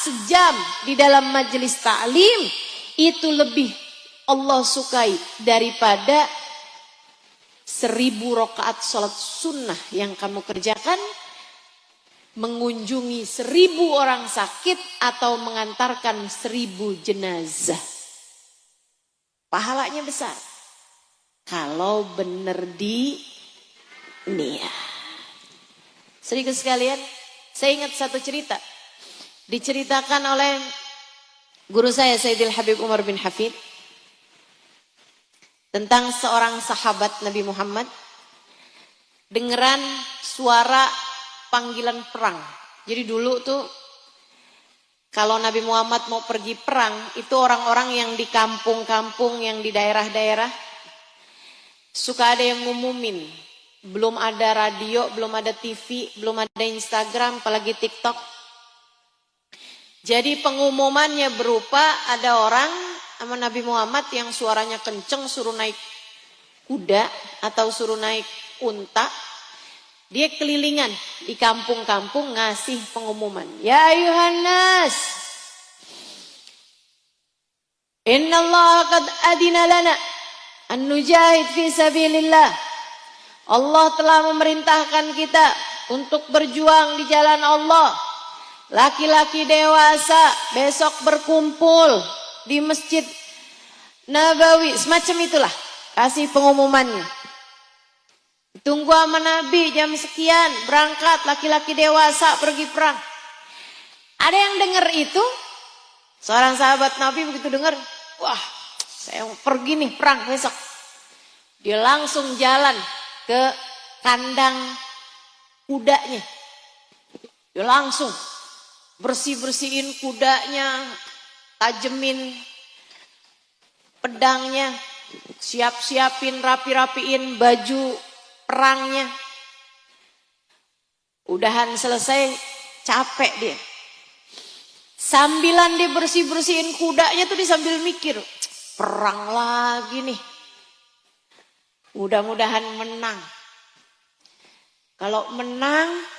sejam di dalam majelis ta'lim itu lebih Allah sukai daripada 1000 rakaat salat sunnah yang kamu kerjakan, mengunjungi 1000 orang sakit atau mengantarkan 1000 jenazah. Pahalanya besar kalau benar di niat. Sedikit sekalian, saya ingat satu cerita. Diceritakan oleh guru saya Sayyidil Habib Umar bin Hafid tentang seorang sahabat Nabi Muhammad dengeran suara panggilan perang. Jadi dulu tuh kalau Nabi Muhammad mau pergi perang, itu orang-orang yang di kampung-kampung, yang di daerah-daerah suka ada yang ngumumin. Belum ada radio, belum ada TV, belum ada Instagram, apalagi TikTok. Jadi pengumumannya berupa ada orang sama Nabi Muhammad yang suaranya kenceng suruh naik kuda atau suruh naik unta. Dia kelilingan di kampung-kampung ngasih pengumuman. Ya ayuhan nas, innallaha qad adina lana an nujahid fi sabilillah. Allah telah memerintahkan kita untuk berjuang di jalan Allah. Laki-laki dewasa besok berkumpul di Masjid Nabawi, semacam itulah kasih pengumumannya. Tunggu sama Nabi jam sekian berangkat laki-laki dewasa pergi perang. Ada yang dengar itu, seorang sahabat Nabi begitu dengar, wah saya mau pergi nih perang besok. Dia langsung jalan ke kandang kudanya. Dia langsung bersih-bersihin kudanya, tajemin pedangnya, siap-siapin, rapi-rapiin baju perangnya. Udahan selesai, capek dia. Sambilan dia bersih-bersihin kudanya tuh dia sambil mikir, perang lagi nih. Mudah-mudahan menang. Kalau menang,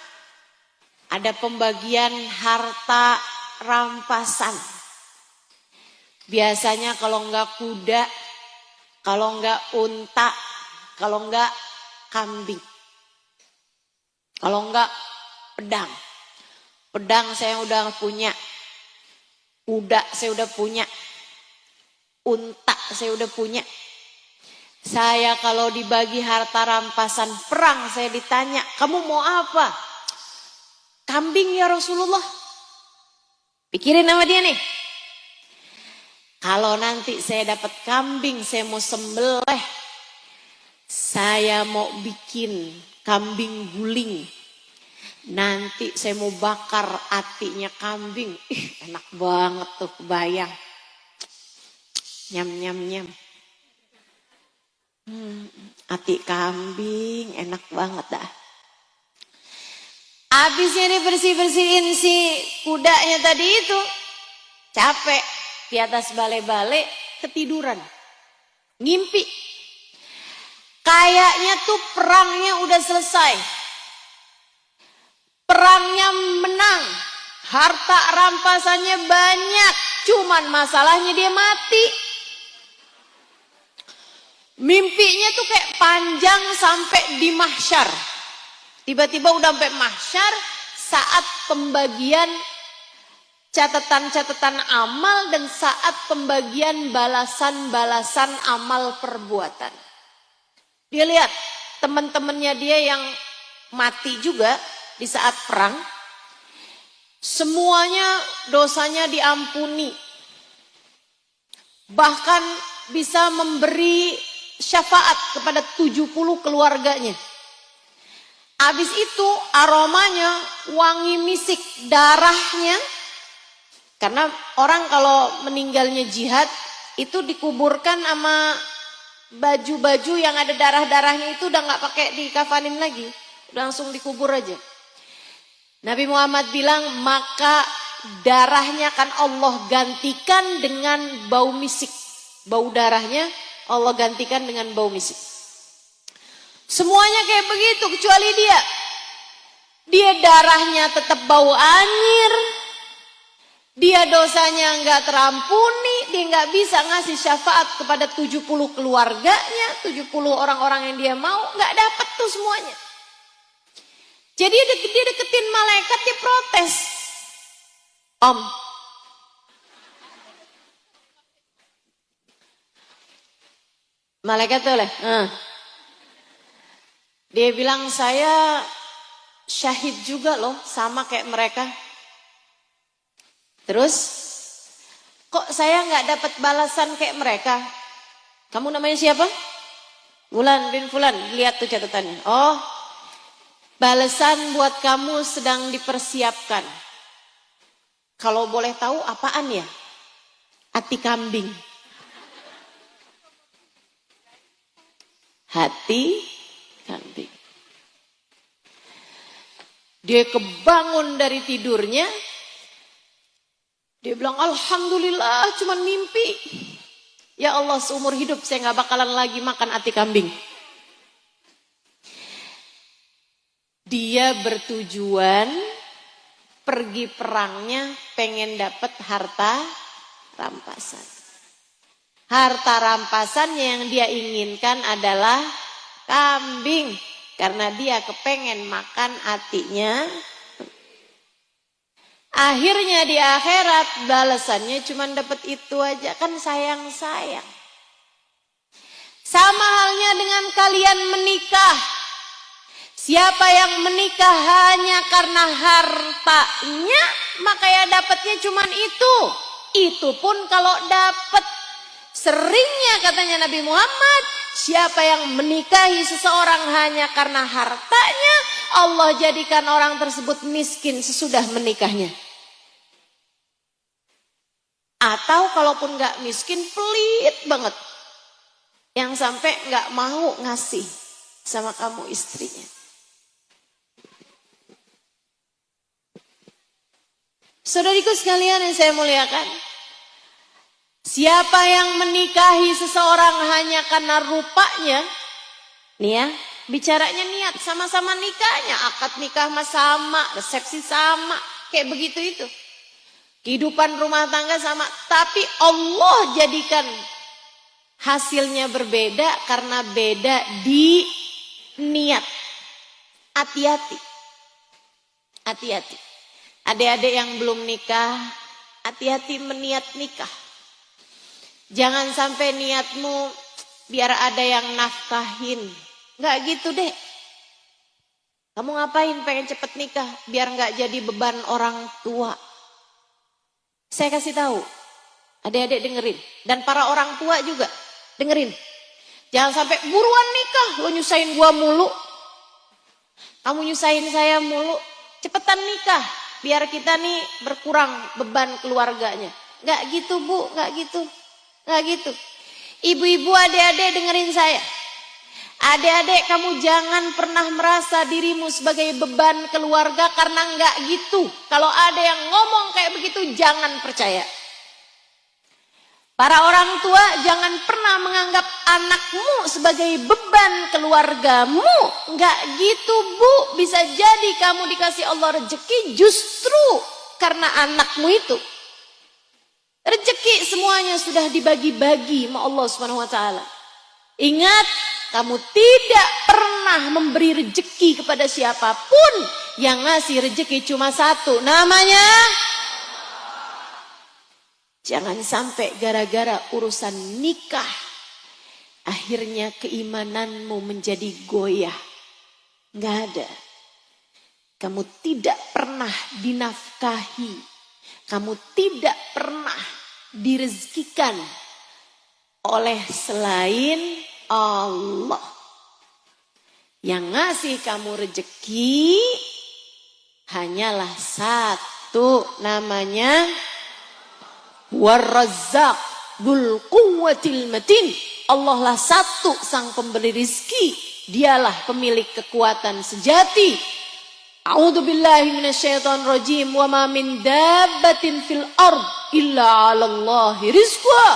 ada pembagian harta rampasan. Biasanya kalau enggak kuda, kalau enggak unta, kalau enggak kambing. Kalau enggak pedang. Pedang saya udah punya. Kuda saya udah punya. Unta saya udah punya. Saya kalau dibagi harta rampasan perang, saya ditanya, kamu mau apa? Kambing ya Rasulullah. Pikirin sama dia nih. Kalau nanti saya dapat kambing, saya mau sembelih. Saya mau bikin kambing guling. Nanti saya mau bakar hatinya kambing. Enak banget tuh, kebayang. Nyam nyam nyam. Hati kambing enak banget dah. Habisnya dia bersih-bersihin si kudanya tadi itu. Capek. Di atas balai-balai ketiduran. Ngimpi. Kayaknya tuh perangnya udah selesai. Perangnya menang. Harta rampasannya banyak. Cuman masalahnya dia mati. Mimpinya tuh kayak panjang sampai di mahsyar. Tiba-tiba udah sampai mahsyar saat pembagian catatan-catatan amal dan saat pembagian balasan-balasan amal perbuatan. Dia lihat teman-temannya dia yang mati juga di saat perang. Semuanya dosanya diampuni. Bahkan bisa memberi syafaat kepada 70 keluarganya. Habis itu aromanya wangi misik, darahnya. Karena orang kalau meninggalnya jihad itu dikuburkan sama baju-baju yang ada darah-darahnya itu udah gak pakai dikafanin lagi. Udah langsung dikubur aja. Nabi Muhammad bilang maka darahnya kan Allah gantikan dengan bau misik. Bau darahnya Allah gantikan dengan bau misik. Semuanya kayak begitu kecuali dia. Dia darahnya tetap bau anyir. Dia dosanya nggak terampuni, dia nggak bisa ngasih syafaat kepada 70 keluarganya, 70 orang-orang yang dia mau, nggak dapat tuh semuanya. Jadi dia deketin malaikat, dia protes. Om, malaikat tuh lah. Dia bilang, saya syahid juga loh, sama kayak mereka. Terus, kok saya nggak dapat balasan kayak mereka? Kamu namanya siapa? Fulan bin Fulan. Lihat tuh catatannya. Oh, balasan buat kamu sedang dipersiapkan. Kalau boleh tahu apaan ya? Hati kambing. Hati kambing. Dia kebangun dari tidurnya. Dia bilang, alhamdulillah cuman mimpi. Ya Allah, seumur hidup saya gak bakalan lagi makan hati kambing. Dia bertujuan pergi perangnya pengen dapat harta rampasan. Harta rampasannya yang dia inginkan adalah kambing. Karena dia kepengen makan hatinya. Akhirnya di akhirat balasannya cuma dapat itu aja, kan sayang-sayang. Sama halnya dengan kalian menikah. Siapa yang menikah hanya karena hartanya, maka ya dapatnya cuma itu. Itu pun kalau dapat. Seringnya katanya Nabi Muhammad, siapa yang menikahi seseorang hanya karena hartanya, Allah jadikan orang tersebut miskin sesudah menikahnya. Atau kalaupun gak miskin, pelit banget. Yang sampai gak mau ngasih sama kamu istrinya. Saudariku sekalian yang saya muliakan. Siapa yang menikahi seseorang hanya karena rupanya, nih ya, bicaranya niat, sama-sama nikahnya, akad nikah sama, resepsi sama, kayak begitu itu. Kehidupan rumah tangga sama, tapi Allah jadikan hasilnya berbeda karena beda di niat. Hati-hati. Hati-hati. Adik-adik yang belum nikah, hati-hati meniat nikah. Jangan sampai niatmu biar ada yang nafkahin. Nggak gitu deh. Kamu ngapain pengen cepet nikah? Biar nggak jadi beban orang tua. Saya kasih tahu. Adik-adik dengerin. Dan para orang tua juga dengerin. Jangan sampai buruan nikah. Lo nyusahin gua mulu. Kamu nyusahin saya mulu. Cepetan nikah. Biar kita nih berkurang beban keluarganya. Nggak gitu bu, nggak gitu. Nggak gitu. Ibu-ibu, adik-adik dengerin saya. Adik-adik, kamu jangan pernah merasa dirimu sebagai beban keluarga karena nggak gitu. Kalau ada yang ngomong kayak begitu, jangan percaya. Para orang tua jangan pernah menganggap anakmu sebagai beban keluargamu. Nggak gitu bu. Bisa jadi kamu dikasih Allah rezeki justru karena anakmu itu. Rezeki semuanya sudah dibagi-bagi sama Allah SWT. Ingat, kamu tidak pernah memberi rezeki kepada siapapun. Yang ngasih rezeki cuma satu, namanya. Jangan sampai gara-gara urusan nikah, akhirnya keimananmu menjadi goyah. Nggak ada. Kamu tidak pernah dinafkahi. Kamu tidak pernah direzekikan oleh selain Allah. Yang ngasih kamu rezeki hanyalah satu, namanya War-Razzaq Dzul Quwwatil Matin. Allah lah satu sang pemberi rizki. Dialah pemilik kekuatan sejati. A'udzubillahi minasyaitonir rajim. Wa ma min dabbatin fil ard illa 'alallahi rizquha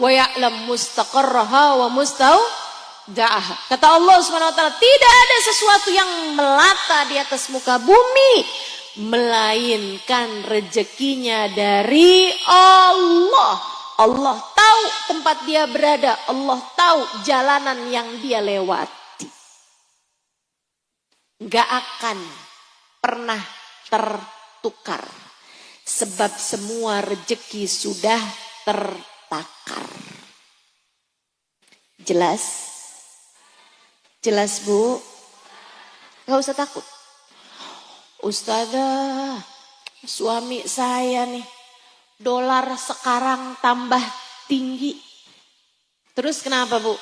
wa ya'lam mustaqarraha wa mustaudaha. Kata Allah Subhanahu wa taala, tidak ada sesuatu yang melata di atas muka bumi melainkan rezekinya dari Allah. Allah tahu tempat dia berada, Allah tahu jalanan yang dia lewati. Gak akan pernah tertukar, sebab semua rezeki sudah tertakar. Jelas? Jelas, Bu? Gak usah takut. Ustazah, suami saya nih, dolar sekarang tambah tinggi. Terus kenapa, Bu?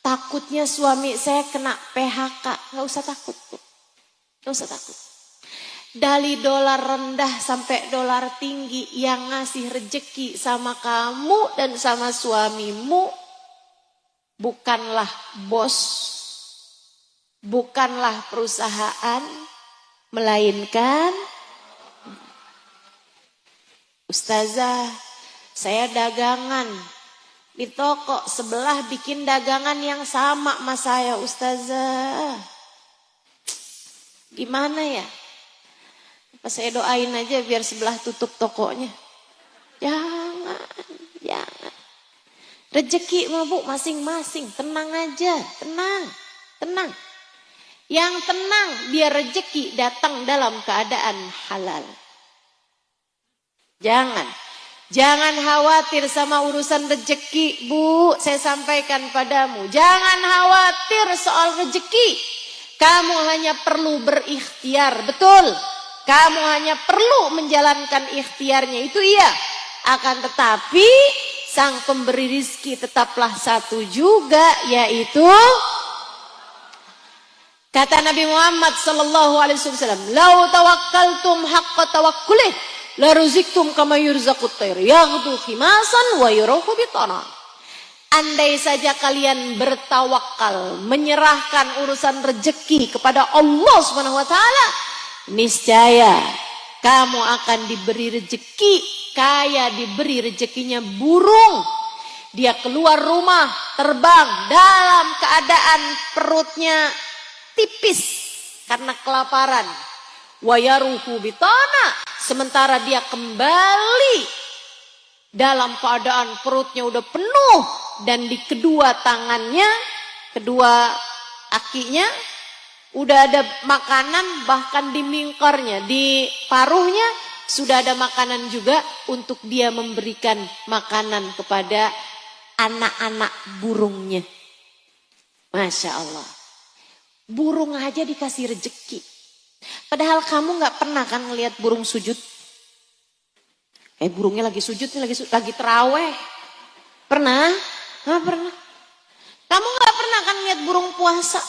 Takutnya suami saya kena PHK. Gak usah takut, Bu. Gak usah takut. Dari dolar rendah sampai dolar tinggi, yang ngasih rejeki sama kamu dan sama suamimu bukanlah bos, bukanlah perusahaan, melainkan Ustazah, saya dagangan di toko sebelah, bikin dagangan yang sama sama saya, Ustazah. Gimana ya? Apa saya doain aja biar sebelah tutup tokonya? Jangan, jangan. Rezeki mah, Bu, masing-masing. Tenang aja, tenang, tenang. Yang tenang biar rezeki datang dalam keadaan halal. Jangan khawatir sama urusan rezeki, Bu. Saya sampaikan padamu, jangan khawatir soal rezeki. Kamu hanya perlu berikhtiar, betul. Kamu hanya perlu menjalankan ikhtiarnya, itu iya. Akan tetapi sang pemberi rizki tetaplah satu juga, yaitu kata Nabi Muhammad sallallahu alaihi wasallam, "Lau tawakkaltum haqqa tawakkulih, la ruziktum kama yurzaqut tayr, yaghdu khimasan wa yurahu bitana." Andai saja kalian bertawakal, menyerahkan urusan rezeki kepada Allah Subhanahu wa taala, niscaya kamu akan diberi rezeki, kayak diberi rezekinya burung. Dia keluar rumah, terbang dalam keadaan perutnya tipis karena kelaparan. Wayaruhu bitana, sementara dia kembali dalam keadaan perutnya udah penuh, dan di kedua tangannya, kedua kakinya udah ada makanan, bahkan di mingkornya, di paruhnya sudah ada makanan juga untuk dia memberikan makanan kepada anak-anak burungnya. Masya Allah. Burung aja dikasih rezeki. Padahal kamu gak pernah kan ngelihat burung sujud? Burungnya lagi sujud nih, lagi terawih. Pernah? Nggak pernah. Kamu gak pernah kan lihat burung puasa?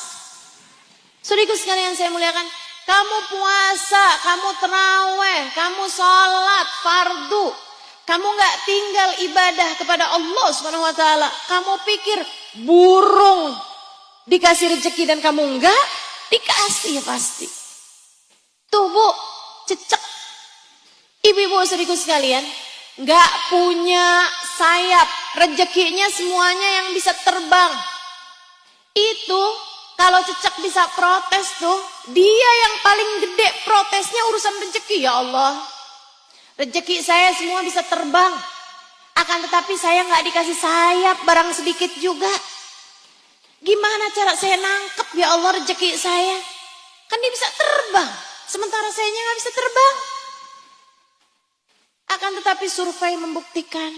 Saudaraku sekalian saya muliakan, kamu puasa, kamu terawih, kamu sholat fardu, kamu gak tinggal ibadah kepada Allah Subhanahu wa taala. Kamu pikir burung dikasih rezeki dan kamu enggak? Dikasih pasti. Tuh, Bu, cecek. Ibu-ibu saudaraku sekalian, enggak punya sayap, rezekinya semuanya yang bisa terbang. Itu kalau cecek bisa protes tuh, dia yang paling gede protesnya urusan rezeki. Ya Allah, rezeki saya semua bisa terbang, akan tetapi saya nggak dikasih sayap barang sedikit juga. Gimana cara saya nangkep, ya Allah, rezeki saya? Kan dia bisa terbang, sementara saya nggak bisa terbang. Akan tetapi survei membuktikan,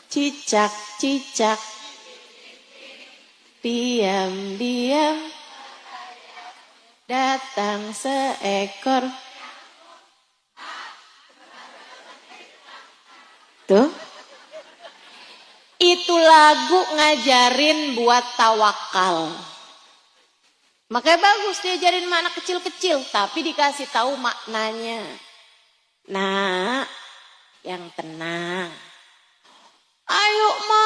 cicak-cicak diam-diam datang seekor. Tuh, itu lagu ngajarin buat tawakal. Makanya bagus diajarin sama anak kecil-kecil, tapi dikasih tahu maknanya. Nah, yang tenang. Ayo ma,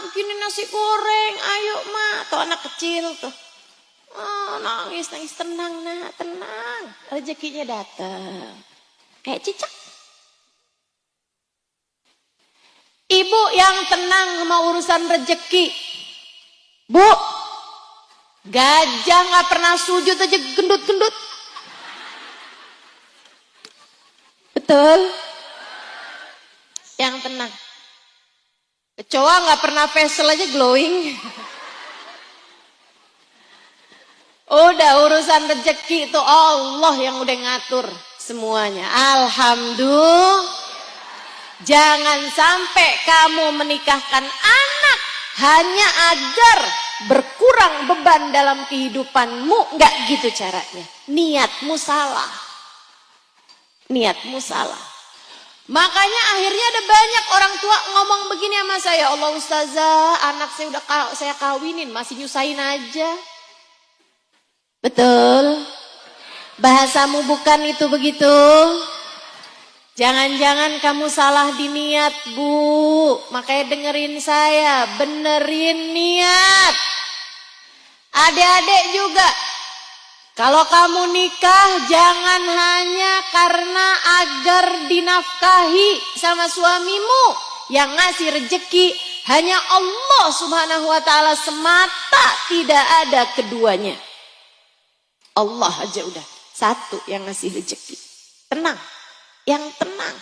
bikinin nasi goreng, ayo ma. Atau anak kecil tuh, nangis, tenang nak, tenang. Rezekinya datang. Kayak cicak. Ibu yang tenang sama urusan rezeki. Bu, gajah gak pernah sujud aja gendut-gendut. Betul? Yang tenang. Kecoa nggak pernah facial aja glowing. Udah urusan rezeki itu Allah yang udah ngatur semuanya. Alhamdulillah. Jangan sampai kamu menikahkan anak hanya agar berkurang beban dalam kehidupanmu. Nggak gitu caranya. Niatmu salah. Niatmu salah. Makanya akhirnya ada banyak orang tua ngomong begini sama saya, Allah ustazah, anak saya udah saya kawinin, masih nyusahin aja. Betul? Bahasamu bukan itu begitu? Jangan-jangan kamu salah di niat, Bu. Makanya dengerin saya, benerin niat. Adik-adik juga. Kalau kamu nikah jangan hanya karena agar dinafkahi sama suamimu. Yang ngasih rezeki hanya Allah Subhanahu wa ta'ala semata, tidak ada keduanya. Allah aja udah satu yang ngasih rezeki. Tenang, yang tenang.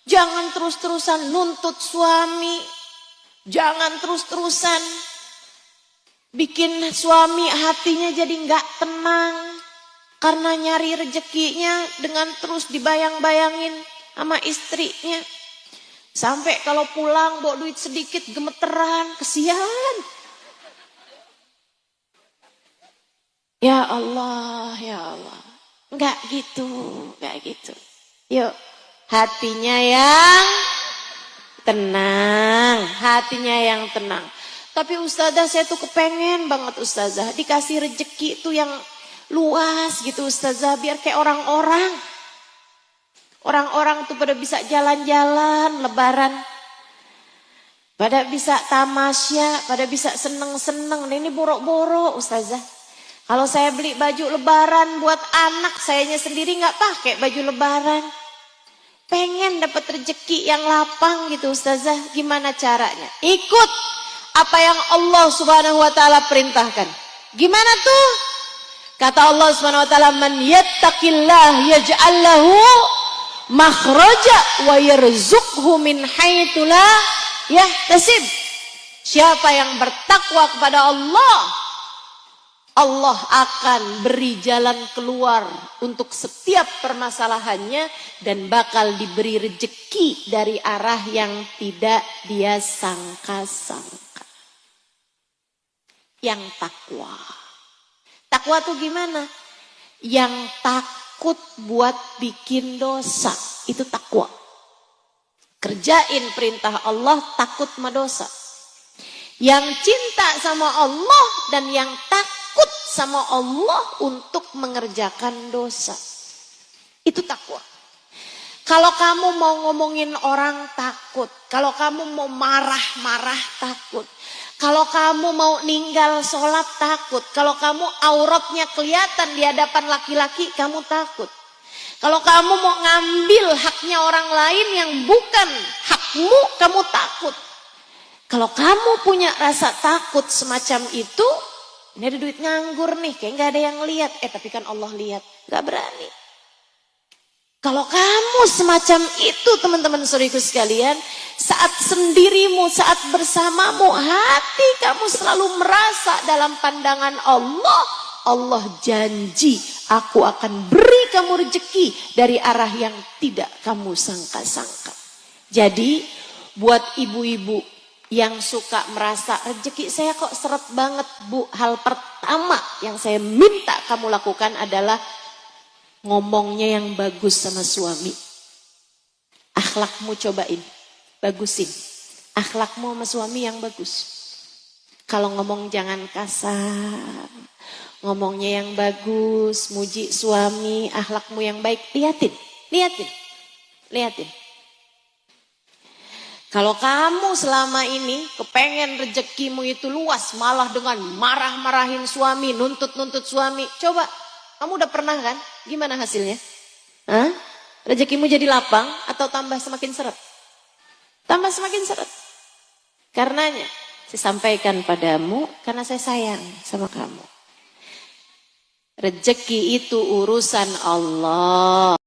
Jangan terus-terusan nuntut suami. Jangan terus-terusan bikin suami hatinya jadi nggak tenang karena nyari rezekinya dengan terus dibayang-bayangin sama istrinya. Sampai kalau pulang bawa duit sedikit gemeteran, kesian. Ya Allah, ya Allah. Nggak gitu, nggak gitu. Yuk, hatinya yang tenang, hatinya yang tenang. Tapi ustazah saya tuh kepengen banget ustazah dikasih rezeki itu yang luas gitu ustazah. Biar kayak orang-orang. Orang-orang tuh pada bisa jalan-jalan lebaran. Pada bisa tamasya, pada bisa seneng-seneng. Nah, ini borok-borok ustazah. Kalau saya beli baju lebaran buat anak, sayanya sendiri gak pakai baju lebaran. Pengen dapat rezeki yang lapang gitu ustazah. Gimana caranya? Ikut apa yang Allah Subhanahu wa ta'ala perintahkan. Gimana tuh? Kata Allah Subhanahu wa ta'ala, man yattaqillah yaj'al lahu makhraja wa yarzuqhu min haitsu la yahtasib. Siapa yang bertakwa kepada Allah, Allah akan beri jalan keluar untuk setiap permasalahannya dan bakal diberi rezeki dari arah yang tidak dia sangka-sangka. Yang takwa. Takwa tuh gimana? Yang takut buat bikin dosa. Itu takwa. Kerjain perintah Allah, takut sama dosa. Yang cinta sama Allah dan yang takut sama Allah untuk mengerjakan dosa. Itu takwa. Kalau kamu mau ngomongin orang takut. Kalau kamu mau marah-marah takut. Kalau kamu mau ninggal sholat takut. Kalau kamu auratnya kelihatan di hadapan laki-laki, kamu takut. Kalau kamu mau ngambil haknya orang lain yang bukan hakmu, kamu takut. Kalau kamu punya rasa takut semacam itu, ini ada duit nganggur nih, kayak gak ada yang lihat. Tapi kan Allah lihat, gak berani. Kalau kamu semacam itu teman-teman saudariku sekalian, saat sendirimu, saat bersamamu, hati kamu selalu merasa dalam pandangan Allah, Allah janji aku akan beri kamu rezeki dari arah yang tidak kamu sangka-sangka. Jadi buat ibu-ibu yang suka merasa rezeki saya kok seret banget Bu, hal pertama yang saya minta kamu lakukan adalah ngomongnya yang bagus sama suami. Akhlakmu cobain, bagusin. Akhlakmu sama suami yang bagus. Kalau ngomong jangan kasar. Ngomongnya yang bagus, muji suami, akhlakmu yang baik. Liatin, liatin, liatin. Kalau kamu selama ini kepengen rezekimu itu luas, malah dengan marah-marahin suami, nuntut-nuntut suami. Coba, kamu udah pernah kan? Gimana hasilnya? Hah? Rezekimu jadi lapang atau tambah semakin seret? Tambah semakin seret. Karenanya, saya sampaikan padamu karena saya sayang sama kamu. Rezeki itu urusan Allah.